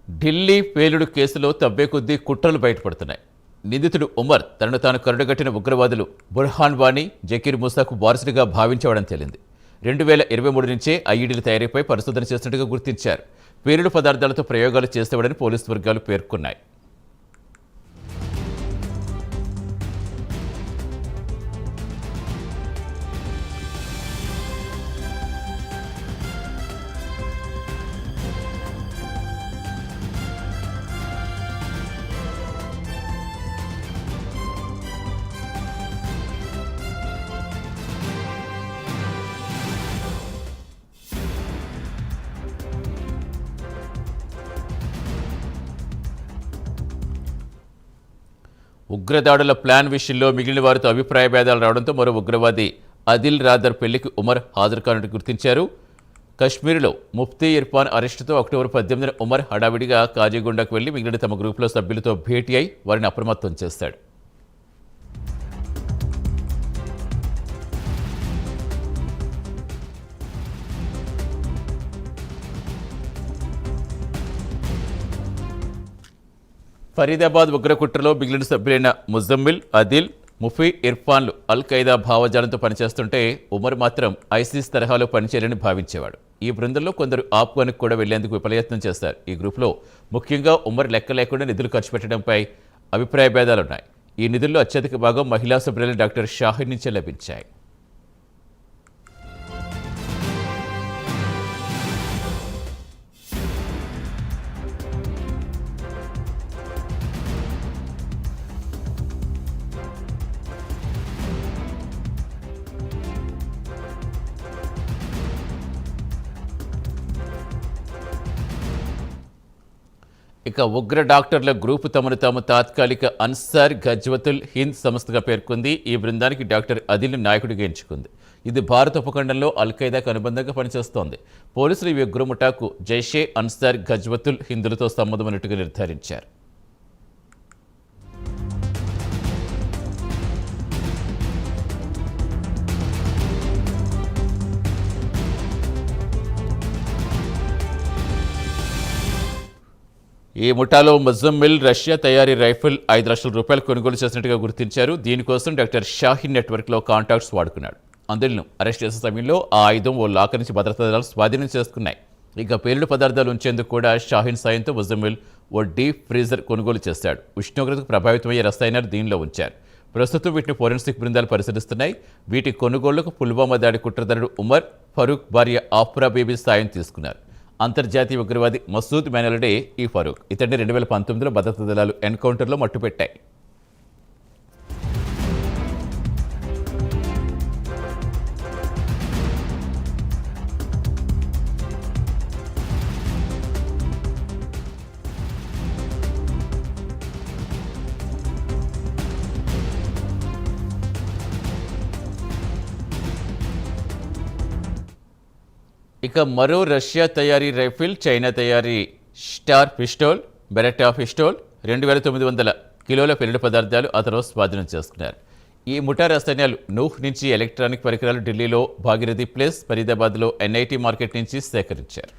ఢిల్లీ పేలుడు కేసులో తవ్వే కొద్దీ కుట్రలు బయటపడుతున్నాయి. నిందితుడు ఉమర్ తనను తాను కరుడుగట్టిన ఉగ్రవాదులు బుర్హాన్ వానీ, జకీర్ మూసాకు వారసుడిగా భావించేవాడని తేలింది. 2023 నుంచే ఐఈడీల తయారీపై పరిశోధన చేస్తున్నట్టుగా గుర్తించారు. పేలుడు పదార్థాలతో ప్రయోగాలు చేసేవాడని పోలీసు వర్గాలు పేర్కొన్నాయి. ఉగ్రదాడుల ప్లాన్ విషయంలో మిగిలిన వారితో అభిప్రాయ భేదాలు రావడంతో మరో ఉగ్రవాది అదిల్ రాదర్ పెళ్లికి ఉమర్ హాజరు కానున్నట్టు గుర్తించారు. కశ్మీర్లో ముఫ్తీ ఇర్ఫాన్ అరెస్టుతో అక్టోబర్ 18న ఉమర్ హడావిడిగా కాజీగుండాకు వెళ్లి మిగిలిన తమ గ్రూపులో సభ్యులతో భేటీ అయి వారిని అప్రమత్తం చేశాడు. ఫరీదాబాద్ ఉగ్రకుట్రలో మిగిలిన సభ్యులైన ముజమ్మిల్, అదిల్, ముఫీ ఇర్ఫాన్లు అల్ ఖైదా భావజాలంతో పనిచేస్తుంటే ఉమర్ మాత్రం ఐసిస్ తరహాలో పనిచేయాలని భావించేవాడు. ఈ బృందంలో కొందరు ఆఫ్ఘన్కు కూడా వెళ్లేందుకు విఫలయత్నం చేశారు. ఈ గ్రూప్లో ముఖ్యంగా ఉమర్ లెక్క లేకుండా నిధులు ఖర్చు పెట్టడంపై అభిప్రాయ భేదాలున్నాయి. ఈ నిధుల్లో అత్యధిక భాగం మహిళా సభ్యులైన డాక్టర్ షాహిన్ నుంచే లభించాయి. ఇక ఉగ్ర డాక్టర్ల గ్రూపు తమను తాము తాత్కాలిక అన్సార్ గజ్వతుల్ హింద్ సంస్థగా పేర్కొంది. ఈ బృందానికి డాక్టర్ అదిల్ నాయకుడిగా ఎంచుకుంది. ఇది భారత ఉపఖండంలో అల్ ఖైదాకు అనుబంధంగా పనిచేస్తోంది. పోలీసులు ఈ ఉగ్రముఠాకు జైషే అన్సార్ గజ్వతుల్ హిందులతో సంబంధం ఉన్నట్టుగా నిర్ధారించారు. ఈ ముఠాలో ముజమ్మిల్ రష్యా తయారీ రైఫిల్ 5 లక్షల రూపాయలు కొనుగోలు చేసినట్టుగా గుర్తించారు. దీనికోసం డాక్టర్ షాహిన్ నెట్వర్క్లో కాంటాక్ట్స్ వాడుకున్నాడు. అందులను అరెస్ట్ చేసే సమయంలో ఆ ఆయుధం ఓ లాకర్ నుంచి భద్రతా దళాలు స్వాధీనం చేసుకున్నాయి. ఇక పేలుడు పదార్థాలు ఉంచేందుకు కూడా షాహిన్ సాయంతో ముజమ్మిల్ ఓ డీప్ ఫ్రీజర్ కొనుగోలు చేశాడు. ఉష్ణోగ్రతకు ప్రభావితమయ్యే రసాయనాలు దీనిలో ఉంచారు. ప్రస్తుతం వీటిని ఫోరెన్సిక్ బృందాలు పరిశీలిస్తున్నాయి. వీటి కొనుగోళ్లకు పుల్వామా దాడి కుట్రదారుడు ఉమర్ ఫరూక్ భార్య ఆఫ్రా బేబీ సాయం తీసుకున్నారు. అంతర్జాతీయ ఉగ్రవాది మసూద్ మెనల్డే ఈ ఫరూక్. ఇతడిని 2019లో భద్రతా దళాలు ఎన్కౌంటర్లో మట్టుపెట్టాయి. ఇక మరో రష్యా తయారీ రైఫిల్, చైనా తయారీ స్టార్ పిస్టోల్, బెరెటా పిస్టోల్, 2900 కిలోల పేలుడు పదార్థాలు అతను స్వాధీనం చేసుకున్నారు. ఈ ముఠా రసాయనాలు నూహ్ నుంచి ఎలక్ట్రానిక్ పరికరాలు ఢిల్లీలో భాగీరథి ప్లేస్, ఫరీదాబాద్లో ఎన్ఐటీ మార్కెట్ నుంచి సేకరించారు.